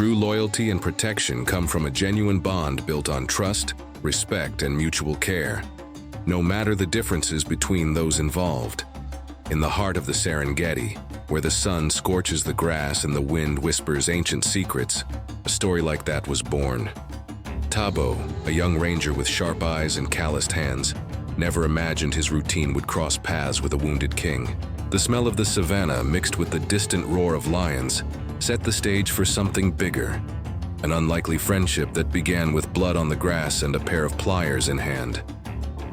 True loyalty and protection come from a genuine bond built on trust, respect, and mutual care, no matter the differences between those involved. In the heart of the Serengeti, where the sun scorches the grass and the wind whispers ancient secrets, a story like that was born. Tabo, a young ranger with sharp eyes and calloused hands, never imagined his routine would cross paths with a wounded king. The smell of the savannah, mixed with the distant roar of lions, set the stage for something bigger. An unlikely friendship that began with blood on the grass and a pair of pliers in hand.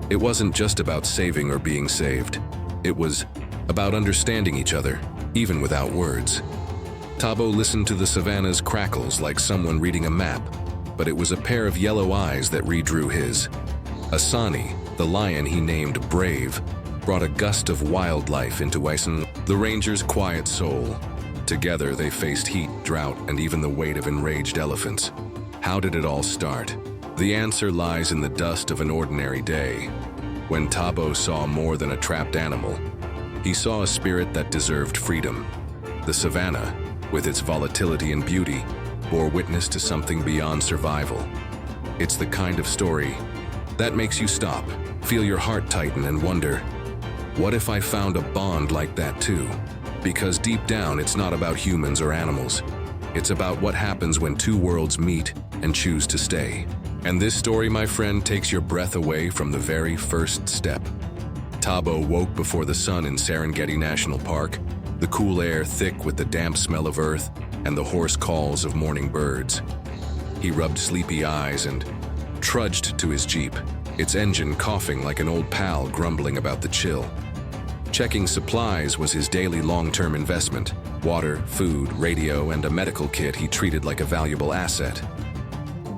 It wasn't just about saving or being saved. It was about understanding each other, even without words. Tabo listened to the savannah's crackles like someone reading a map, but it was a pair of yellow eyes that redrew his. Asani, the lion he named Brave, brought a gust of wildlife into Ison, the ranger's quiet soul. Together they faced heat, drought, and even the weight of enraged elephants. How did it all start? The answer lies in the dust of an ordinary day. When Tabo saw more than a trapped animal, he saw a spirit that deserved freedom. The savannah, with its volatility and beauty, bore witness to something beyond survival. It's the kind of story that makes you stop, feel your heart tighten, and wonder, what if I found a bond like that too? Because deep down, it's not about humans or animals. It's about what happens when two worlds meet and choose to stay. And this story, my friend, takes your breath away from the very first step. Tabo woke before the sun in Serengeti National Park, the cool air thick with the damp smell of earth and the hoarse calls of morning birds. He rubbed sleepy eyes and trudged to his jeep, its engine coughing like an old pal grumbling about the chill. Checking supplies was his daily long-term investment. Water, food, radio, and a medical kit he treated like a valuable asset.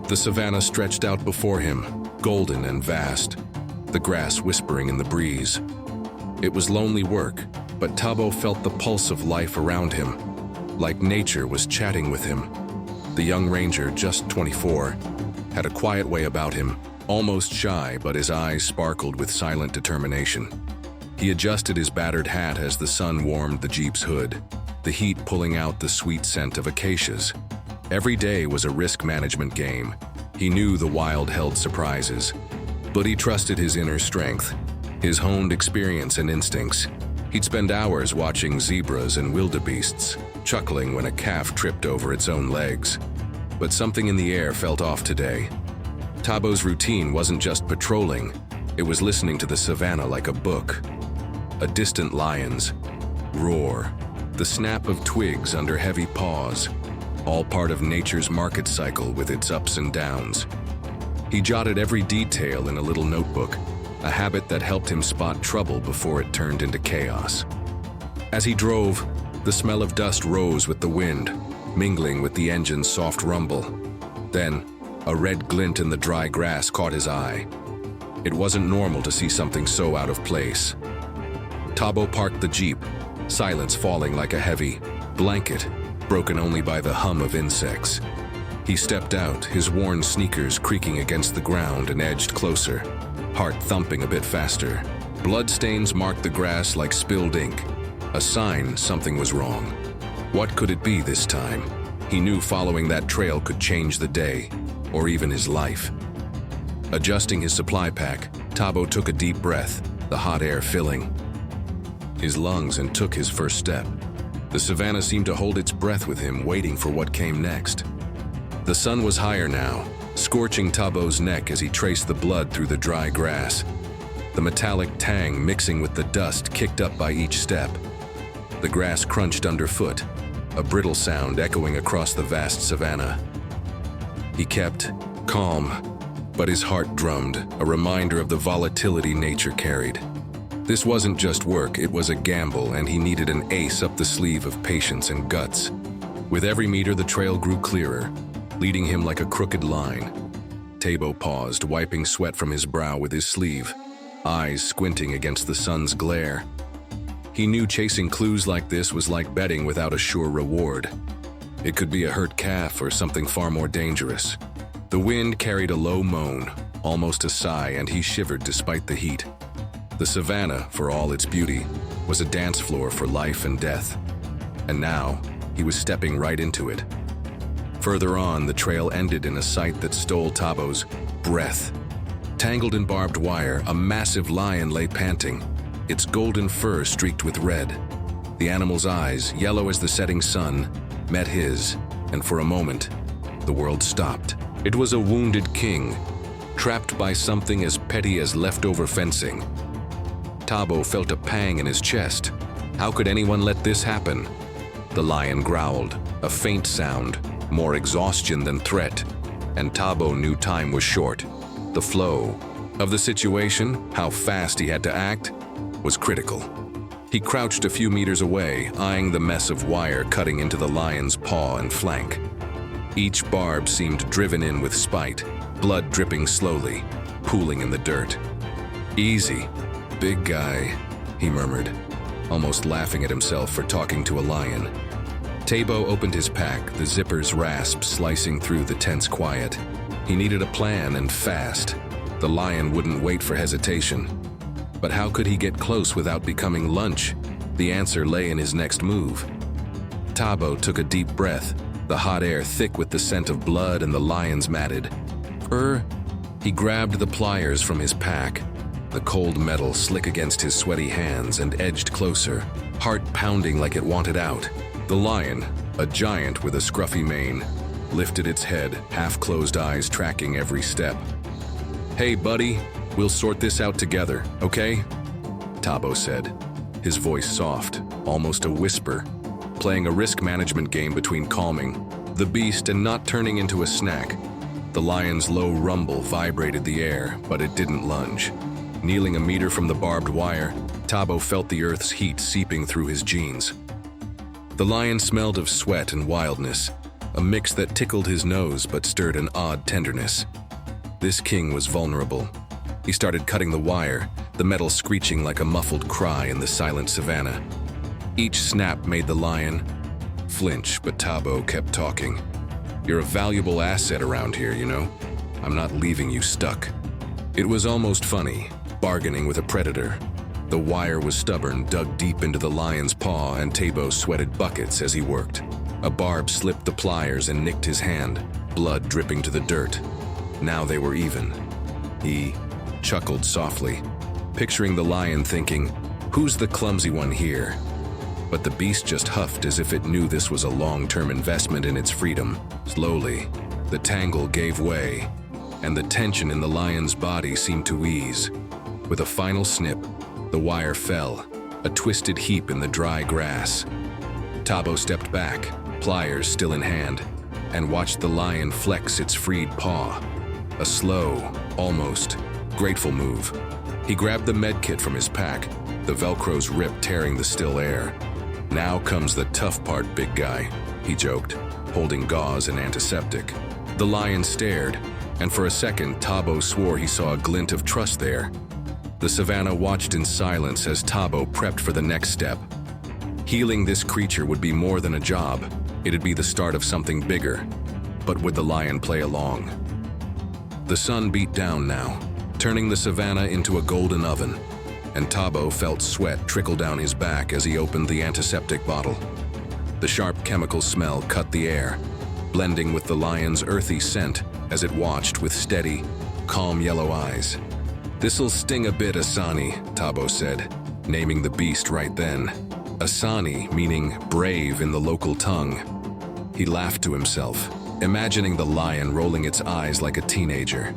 The savannah stretched out before him, golden and vast, the grass whispering in the breeze. It was lonely work, but Tabo felt the pulse of life around him, like nature was chatting with him. The young ranger, just 24, had a quiet way about him, almost shy, but his eyes sparkled with silent determination. He adjusted his battered hat as the sun warmed the Jeep's hood, the heat pulling out the sweet scent of acacias. Every day was a risk management game. He knew the wild held surprises, but he trusted his inner strength, his honed experience and instincts. He'd spend hours watching zebras and wildebeests, chuckling when a calf tripped over its own legs. But something in the air felt off today. Tabo's routine wasn't just patrolling, it was listening to the savannah like a book. A distant lion's roar, the snap of twigs under heavy paws, all part of nature's market cycle with its ups and downs. He jotted every detail in a little notebook, a habit that helped him spot trouble before it turned into chaos. As he drove, the smell of dust rose with the wind, mingling with the engine's soft rumble. Then, a red glint in the dry grass caught his eye. It wasn't normal to see something so out of place. Tabo parked the Jeep, silence falling like a heavy blanket, broken only by the hum of insects. He stepped out, his worn sneakers creaking against the ground, and edged closer, heart thumping a bit faster. Bloodstains marked the grass like spilled ink, a sign something was wrong. What could it be this time? He knew following that trail could change the day, or even his life. Adjusting his supply pack, Tabo took a deep breath, the hot air filling his lungs, and took his first step. The savannah seemed to hold its breath with him, waiting for what came next. The sun was higher now, scorching Tabo's neck as he traced the blood through the dry grass. The metallic tang mixing with the dust kicked up by each step. The grass crunched underfoot, a brittle sound echoing across the vast savannah. He kept calm, but his heart drummed, a reminder of the volatility nature carried. This wasn't just work, it was a gamble, and he needed an ace up the sleeve of patience and guts. With every meter, the trail grew clearer, leading him like a crooked line. Tabo paused, wiping sweat from his brow with his sleeve, eyes squinting against the sun's glare. He knew chasing clues like this was like betting without a sure reward. It could be a hurt calf or something far more dangerous. The wind carried a low moan, almost a sigh, and he shivered despite the heat. The savannah, for all its beauty, was a dance floor for life and death. And now, he was stepping right into it. Further on, the trail ended in a sight that stole Tabo's breath. Tangled in barbed wire, a massive lion lay panting, its golden fur streaked with red. The animal's eyes, yellow as the setting sun, met his, and for a moment, the world stopped. It was a wounded king, trapped by something as petty as leftover fencing. Tabo felt a pang in his chest. How could anyone let this happen? The lion growled, a faint sound, more exhaustion than threat, and Tabo knew time was short. The flow of the situation, how fast he had to act, was critical. He crouched a few meters away, eyeing the mess of wire cutting into the lion's paw and flank. Each barb seemed driven in with spite, blood dripping slowly, pooling in the dirt. "Easy, big guy," he murmured, almost laughing at himself for talking to a lion. Tabo opened his pack, the zipper's rasp slicing through the tense quiet. He needed a plan, and fast. The lion wouldn't wait for hesitation. But how could he get close without becoming lunch? The answer lay in his next move. Tabo took a deep breath, the hot air thick with the scent of blood and the lion's matted fur. He grabbed the pliers from his pack, the cold metal slick against his sweaty hands, and edged closer, heart pounding like it wanted out. The lion, a giant with a scruffy mane, lifted its head, half-closed eyes tracking every step. "Hey, buddy, we'll sort this out together, okay?" Tabo said, his voice soft, almost a whisper, playing a risk management game between calming the beast and not turning into a snack. The lion's low rumble vibrated the air, but it didn't lunge. Kneeling a meter from the barbed wire, Tabo felt the earth's heat seeping through his jeans. The lion smelled of sweat and wildness, a mix that tickled his nose but stirred an odd tenderness. This king was vulnerable. He started cutting the wire, the metal screeching like a muffled cry in the silent savanna. Each snap made the lion flinch, but Tabo kept talking. "You're a valuable asset around here, you know. I'm not leaving you stuck." It was almost funny, bargaining with a predator. The wire was stubborn, dug deep into the lion's paw, and Tabo sweated buckets as he worked. A barb slipped the pliers and nicked his hand, blood dripping to the dirt. Now they were even. He chuckled softly, picturing the lion thinking, "Who's the clumsy one here?" But the beast just huffed as if it knew this was a long-term investment in its freedom. Slowly, the tangle gave way, and the tension in the lion's body seemed to ease. With a final snip, the wire fell, a twisted heap in the dry grass. Tabo stepped back, pliers still in hand, and watched the lion flex its freed paw. A slow, almost grateful move. He grabbed the medkit from his pack, the Velcro's rip tearing the still air. "Now comes the tough part, big guy," he joked, holding gauze and antiseptic. The lion stared, and for a second Tabo swore he saw a glint of trust there. The savanna watched in silence as Tabo prepped for the next step. Healing this creature would be more than a job. It'd be the start of something bigger. But would the lion play along? The sun beat down now, turning the savanna into a golden oven, and Tabo felt sweat trickle down his back as he opened the antiseptic bottle. The sharp chemical smell cut the air, blending with the lion's earthy scent as it watched with steady, calm yellow eyes. "This'll sting a bit, Asani," Tabo said, naming the beast right then. Asani meaning brave in the local tongue. He laughed to himself, imagining the lion rolling its eyes like a teenager.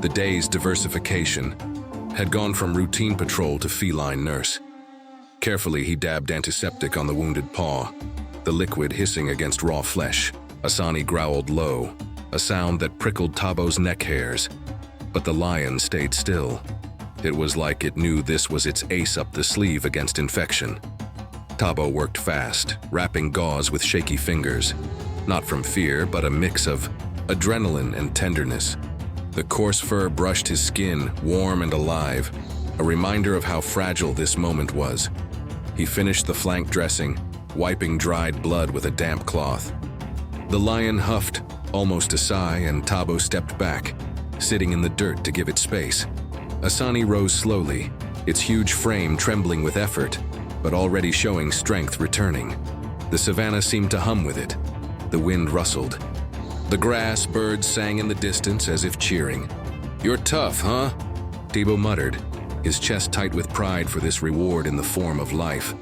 The day's diversification had gone from routine patrol to feline nurse. Carefully, he dabbed antiseptic on the wounded paw, the liquid hissing against raw flesh. Asani growled low, a sound that prickled Tabo's neck hairs. But the lion stayed still. It was like it knew this was its ace up the sleeve against infection. Tabo worked fast, wrapping gauze with shaky fingers. Not from fear, but a mix of adrenaline and tenderness. The coarse fur brushed his skin, warm and alive, a reminder of how fragile this moment was. He finished the flank dressing, wiping dried blood with a damp cloth. The lion huffed, almost a sigh, and Tabo stepped back, sitting in the dirt to give it space. Asani rose slowly, its huge frame trembling with effort, but already showing strength returning. The savanna seemed to hum with it. The wind rustled, The grass birds sang in the distance as if cheering. "You're tough, huh?" Tabo muttered, his chest tight with pride for this reward in the form of life.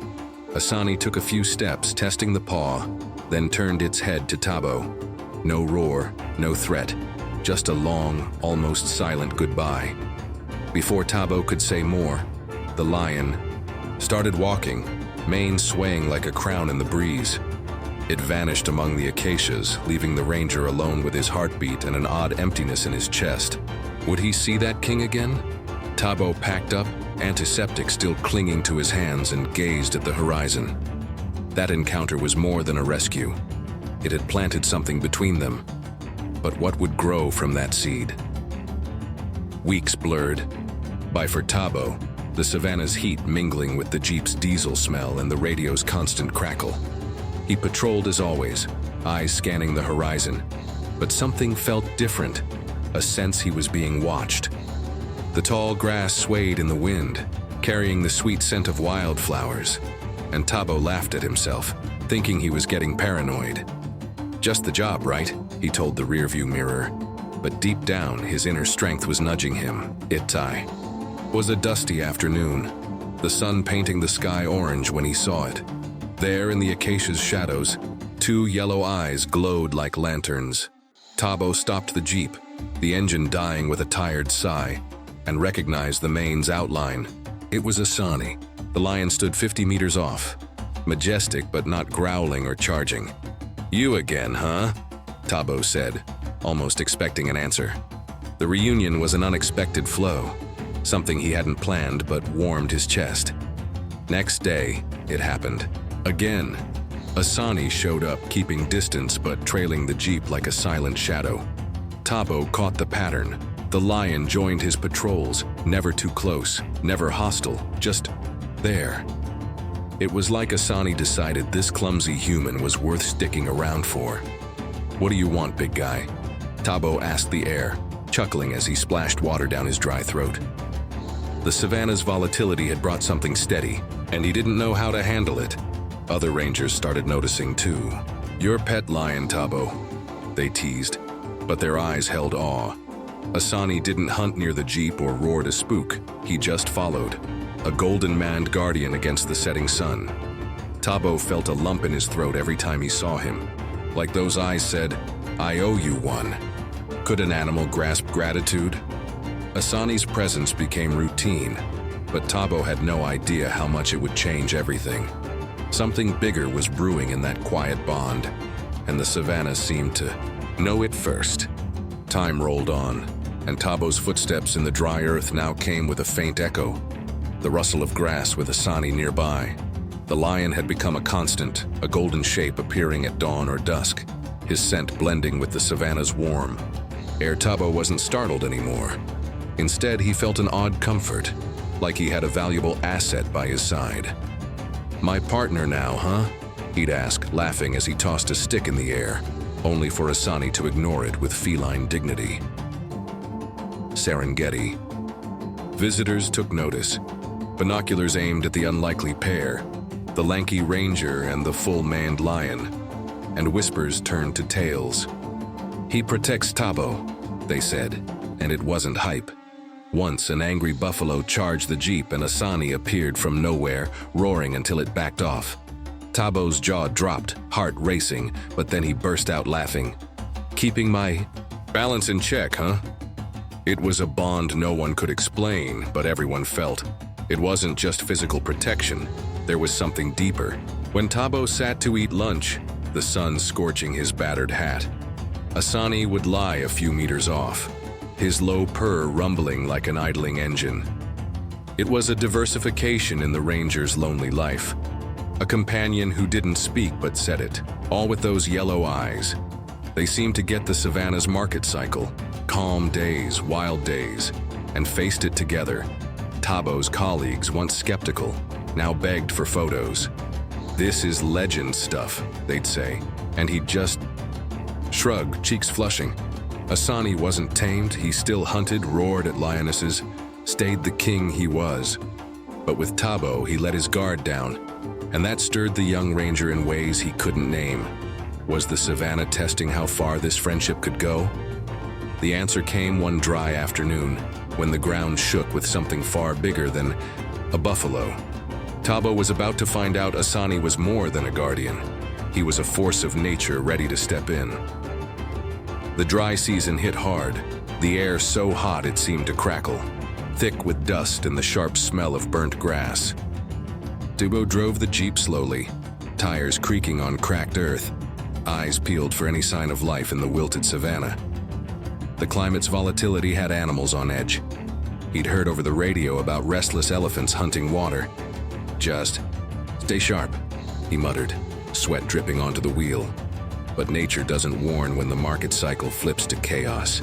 Asani took a few steps, testing the paw, then turned its head to Tabo. No roar, no threat, just a long, almost silent goodbye. Before Tabo could say more, the lion started walking, mane swaying like a crown in the breeze. It vanished among the acacias, leaving the ranger alone with his heartbeat and an odd emptiness in his chest. Would he see that king again? Tabo packed up, antiseptic still clinging to his hands, and gazed at the horizon. That encounter was more than a rescue. It had planted something between them. But what would grow from that seed? Weeks blurred. By for Tabo, the savannah's heat mingling with the jeep's diesel smell and the radio's constant crackle. He patrolled as always, eyes scanning the horizon. But something felt different, a sense he was being watched. The tall grass swayed in the wind, carrying the sweet scent of wildflowers, and Tabo laughed at himself, thinking he was getting paranoid. "Just the job, right?" he told the rearview mirror. But deep down, his inner strength was nudging him. It was a dusty afternoon, the sun painting the sky orange when he saw it. There in the acacia's shadows, two yellow eyes glowed like lanterns. Tabo stopped the jeep, the engine dying with a tired sigh, and recognized the mane's outline. It was Asani. The lion stood 50 meters off, majestic but not growling or charging. "You again, huh?" Tabo said, almost expecting an answer. The reunion was an unexpected flow, something he hadn't planned but warmed his chest. Next day, it happened. Again, Asani showed up, keeping distance but trailing the jeep like a silent shadow. Tabo caught the pattern. The lion joined his patrols, never too close, never hostile, just there. It was like Asani decided this clumsy human was worth sticking around for. "What do you want, big guy?" Tabo asked the air, chuckling as he splashed water down his dry throat. The savannah's volatility had brought something steady, and he didn't know how to handle it. Other rangers started noticing too. "Your pet lion, Tabo," they teased, but their eyes held awe. Asani didn't hunt near the jeep or roar to spook. He just followed, a golden-maned guardian against the setting sun. Tabo felt a lump in his throat every time he saw him. Like those eyes said, "I owe you one." Could an animal grasp gratitude? Asani's presence became routine, but Tabo had no idea how much it would change everything. Something bigger was brewing in that quiet bond, and the savannah seemed to know it first. Time rolled on, and Tabo's footsteps in the dry earth now came with a faint echo, the rustle of grass with Asani nearby. The lion had become a constant, a golden shape appearing at dawn or dusk, his scent blending with the savannah's warmth. Tabo wasn't startled anymore. Instead, he felt an odd comfort, like he had a valuable asset by his side. "My partner now, huh?" he'd ask, laughing as he tossed a stick in the air, only for Asani to ignore it with feline dignity. Serengeti. Visitors took notice. Binoculars aimed at the unlikely pair, the lanky ranger and the full-maned lion, and whispers turned to tales. "He protects Tabo," they said, and it wasn't hype. Once an angry buffalo charged the jeep and Asani appeared from nowhere, roaring until it backed off. Tabo's jaw dropped, heart racing, but then he burst out laughing. "Keeping my balance in check, huh?" It was a bond no one could explain, but everyone felt. It wasn't just physical protection, there was something deeper. When Tabo sat to eat lunch, the sun scorching his battered hat, Asani would lie a few meters off, his low purr rumbling like an idling engine. It was a diversification in the ranger's lonely life. A companion who didn't speak but said it, all with those yellow eyes. They seemed to get the savannah's market cycle, calm days, wild days, and faced it together. Tabo's colleagues, once skeptical, now begged for photos. "This is legend stuff," they'd say, and he'd just shrug, cheeks flushing. Asani wasn't tamed, he still hunted, roared at lionesses, stayed the king he was. But with Tabo, he let his guard down, and that stirred the young ranger in ways he couldn't name. Was the savannah testing how far this friendship could go? The answer came one dry afternoon, when the ground shook with something far bigger than a buffalo. Tabo was about to find out Asani was more than a guardian. He was a force of nature ready to step in. The dry season hit hard, the air so hot it seemed to crackle, thick with dust and the sharp smell of burnt grass. Tabo drove the Jeep slowly, tires creaking on cracked earth, eyes peeled for any sign of life in the wilted savannah. The climate's volatility had animals on edge. He'd heard over the radio about restless elephants hunting water. "Just stay sharp," he muttered, sweat dripping onto the wheel. But nature doesn't warn when the market cycle flips to chaos.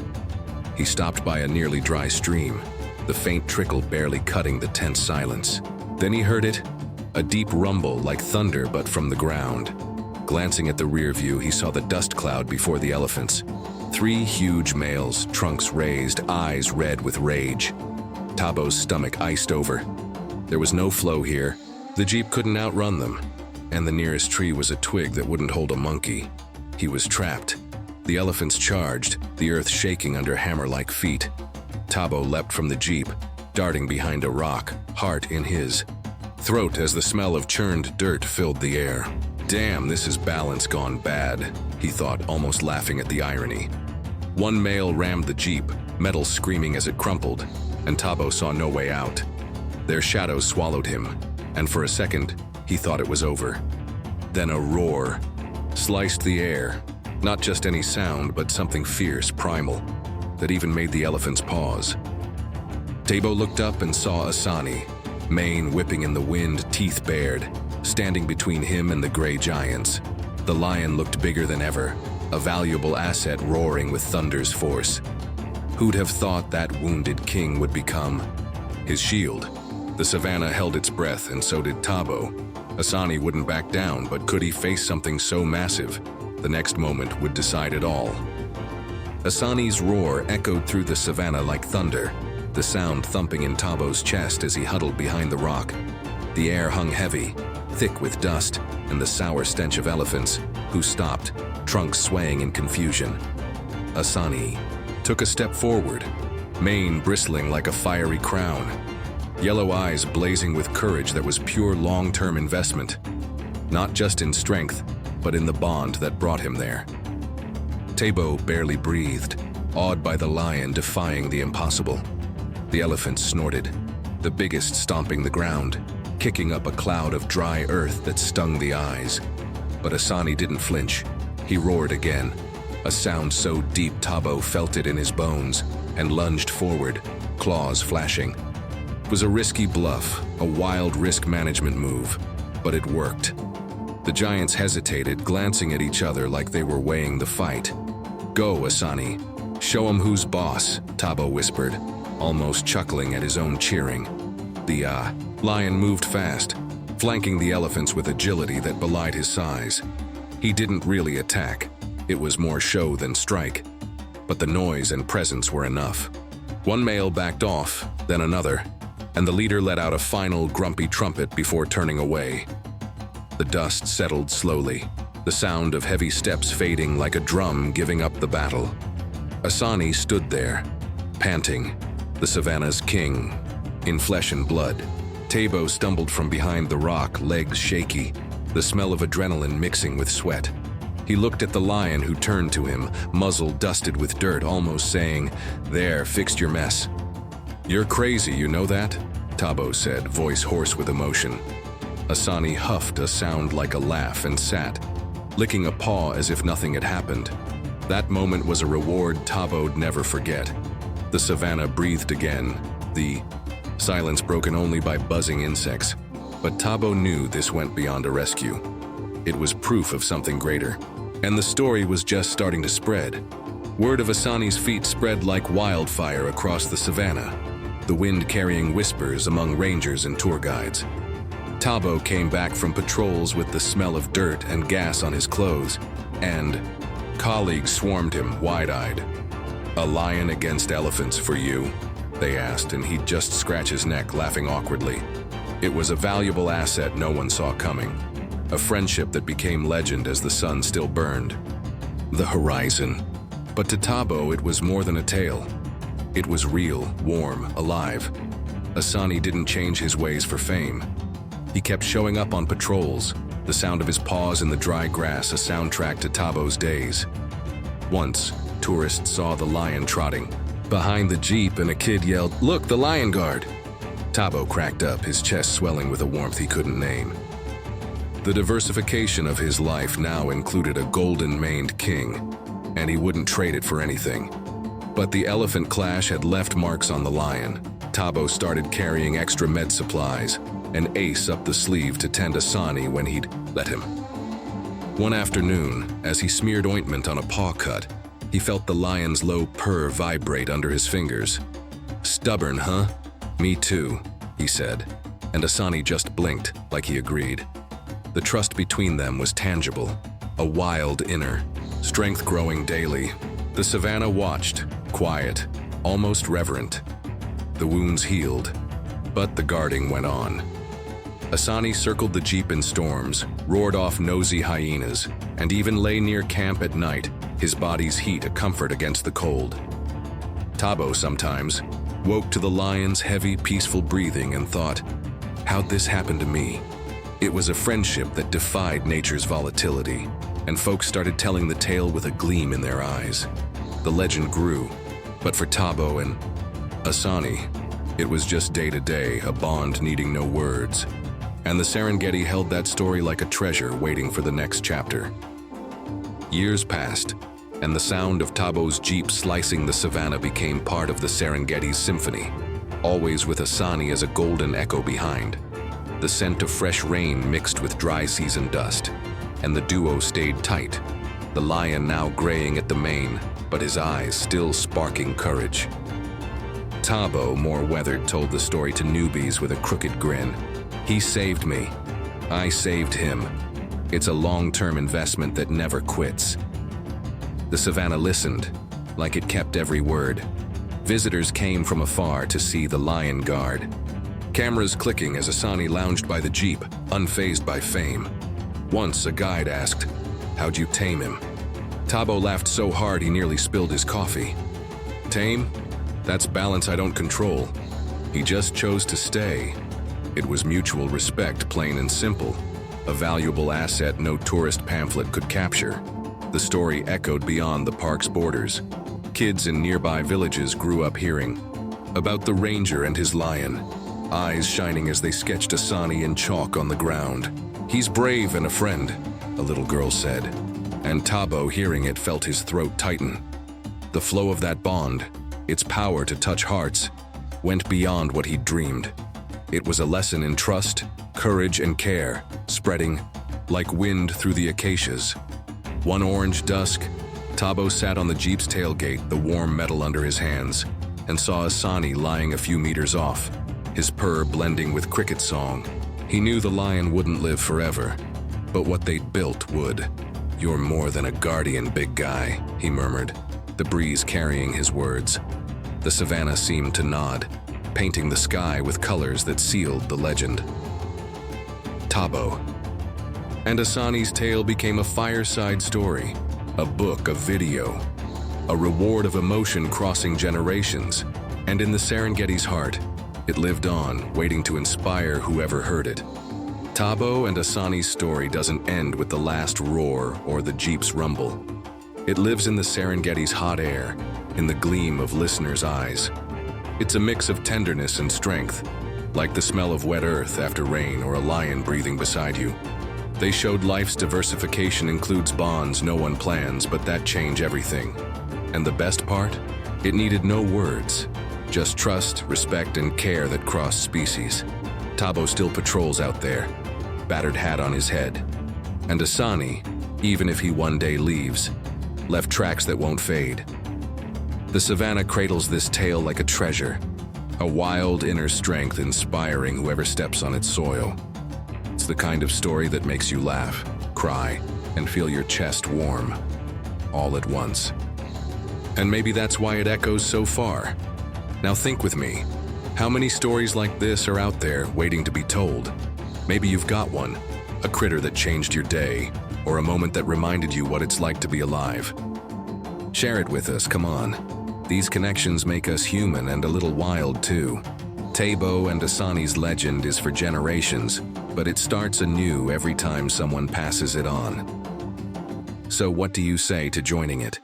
He stopped by a nearly dry stream, the faint trickle barely cutting the tense silence. Then he heard it, a deep rumble like thunder but from the ground. Glancing at the rear view, he saw the dust cloud before the elephants. 3 huge males, trunks raised, eyes red with rage. Tabo's stomach iced over. There was no flow here. The Jeep couldn't outrun them, and the nearest tree was a twig that wouldn't hold a monkey. He was trapped. The elephants charged, the earth shaking under hammer-like feet. Tabo leapt from the Jeep, darting behind a rock, heart in his throat as the smell of churned dirt filled the air. "Damn, this is balance gone bad," he thought, almost laughing at the irony. One male rammed the Jeep, metal screaming as it crumpled, and Tabo saw no way out. Their shadows swallowed him, and for a second, he thought it was over. Then a roar sliced the air, not just any sound, but something fierce, primal, that even made the elephants pause. Tabo looked up and saw Asani, mane whipping in the wind, teeth bared, standing between him and the gray giants. The lion looked bigger than ever, a valuable asset roaring with thunder's force. Who'd have thought that wounded king would become his shield? The savannah held its breath, and so did Tabo. Asani wouldn't back down, but could he face something so massive? The next moment would decide it all. Asani's roar echoed through the savannah like thunder, the sound thumping in Tabo's chest as he huddled behind the rock. The air hung heavy, thick with dust and the sour stench of elephants, who stopped, trunks swaying in confusion. Asani took a step forward, mane bristling like a fiery crown, yellow eyes blazing with courage that was pure long-term investment, not just in strength, but in the bond that brought him there. Tabo barely breathed, awed by the lion defying the impossible. The elephant snorted, the biggest stomping the ground, kicking up a cloud of dry earth that stung the eyes. But Asani didn't flinch. He roared again, a sound so deep Tabo felt it in his bones, and lunged forward, claws flashing. It was a risky bluff, a wild risk management move, but it worked. The giants hesitated, glancing at each other like they were weighing the fight. "Go, Asani. Show 'em who's boss," Tabo whispered, almost chuckling at his own cheering. The lion moved fast, flanking the elephants with agility that belied his size. He didn't really attack. It was more show than strike. But the noise and presence were enough. One male backed off, then another, and the leader let out a final grumpy trumpet before turning away. The dust settled slowly, the sound of heavy steps fading like a drum giving up the battle. Asani stood there, panting, the savannah's king, in flesh and blood. Tabo stumbled from behind the rock, legs shaky, the smell of adrenaline mixing with sweat. He looked at the lion who turned to him, muzzle dusted with dirt, almost saying, "There, fixed your mess." "You're crazy, you know that?" Tabo said, voice hoarse with emotion. Asani huffed a sound like a laugh and sat, licking a paw as if nothing had happened. That moment was a reward Tabo'd never forget. The savannah breathed again, the silence broken only by buzzing insects. But Tabo knew this went beyond a rescue. It was proof of something greater. And the story was just starting to spread. Word of Asani's feat spread like wildfire across the savannah, the wind carrying whispers among rangers and tour guides. Tabo came back from patrols with the smell of dirt and gas on his clothes, and colleagues swarmed him wide-eyed. "A lion against elephants for you?" they asked, and he'd just scratch his neck, laughing awkwardly. It was a valuable asset no one saw coming. a friendship that became legend as the sun still burned. The horizon. But to Tabo, it was more than a tale. It was real, warm, alive. Asani didn't change his ways for fame. He kept showing up on patrols, the sound of his paws in the dry grass a soundtrack to Tabo's days. Once, tourists saw the lion trotting behind the jeep and a kid yelled, "Look, the lion guard!" Tabo cracked up, his chest swelling with a warmth he couldn't name. The diversification of his life now included a golden-maned king, and he wouldn't trade it for anything. But the elephant clash had left marks on the lion. Tabo started carrying extra med supplies, an ace up the sleeve to tend Asani when he'd let him. One afternoon, as he smeared ointment on a paw cut, he felt the lion's low purr vibrate under his fingers. "Stubborn, huh? Me too," he said, and Asani just blinked like he agreed. The trust between them was tangible, a wild inner, strength growing daily. The savannah watched, quiet, almost reverent. The wounds healed, but the guarding went on. Asani circled the jeep in storms, roared off nosy hyenas, and even lay near camp at night, his body's heat a comfort against the cold. Tabo sometimes woke to the lion's heavy, peaceful breathing and thought, how'd this happen to me? It was a friendship that defied nature's volatility, and folks started telling the tale with a gleam in their eyes. The legend grew, but for Tabo and Asani, it was just day-to-day, a bond needing no words. And the Serengeti held that story like a treasure waiting for the next chapter. Years passed, and the sound of Tabo's jeep slicing the savannah became part of the Serengeti's symphony, always with Asani as a golden echo behind. The scent of fresh rain mixed with dry season dust, and the duo stayed tight, the lion now graying at the mane, but his eyes still sparking courage. Tabo, more weathered, told the story to newbies with a crooked grin. "He saved me. I saved him. It's a long-term investment that never quits." The savannah listened, like it kept every word. Visitors came from afar to see the lion guard. Cameras clicking as Asani lounged by the jeep, unfazed by fame. Once a guide asked, "How'd you tame him?" Tabo laughed so hard he nearly spilled his coffee. "Tame? That's balance I don't control. He just chose to stay." It was mutual respect, plain and simple, a valuable asset no tourist pamphlet could capture. The story echoed beyond the park's borders. Kids in nearby villages grew up hearing about the ranger and his lion, eyes shining as they sketched Asani in chalk on the ground. "He's brave and a friend," a little girl said, and Tabo, hearing it, felt his throat tighten. The flow of that bond, its power to touch hearts, went beyond what he'd dreamed. It was a lesson in trust, courage, and care, spreading like wind through the acacias. One orange dusk, Tabo sat on the jeep's tailgate, the warm metal under his hands, and saw Asani lying a few meters off, his purr blending with cricket song. He knew the lion wouldn't live forever, but what they'd built would. "You're more than a guardian, big guy," he murmured, the breeze carrying his words. The savannah seemed to nod, painting the sky with colors that sealed the legend. Tabo. And Asani's tale became a fireside story, a book of video, a reward of emotion crossing generations, and in the Serengeti's heart, it lived on, waiting to inspire whoever heard it. Tabo and Asani's story doesn't end with the last roar or the jeep's rumble. It lives in the Serengeti's hot air, in the gleam of listeners' eyes. It's a mix of tenderness and strength, like the smell of wet earth after rain or a lion breathing beside you. They showed life's diversification includes bonds no one plans, but that change everything. And the best part? It needed no words, just trust, respect, and care that crossed species. Tabo still patrols out there, battered hat on his head. And Asani, even if he one day leaves, left tracks that won't fade. The savannah cradles this tale like a treasure, a wild inner strength inspiring whoever steps on its soil. It's the kind of story that makes you laugh, cry, and feel your chest warm, all at once. And maybe that's why it echoes so far. Now think with me, how many stories like this are out there waiting to be told? Maybe you've got one, a critter that changed your day, or a moment that reminded you what it's like to be alive. Share it with us, come on. These connections make us human and a little wild too. Tabo and Asani's legend is for generations, but it starts anew every time someone passes it on. So what do you say to joining it?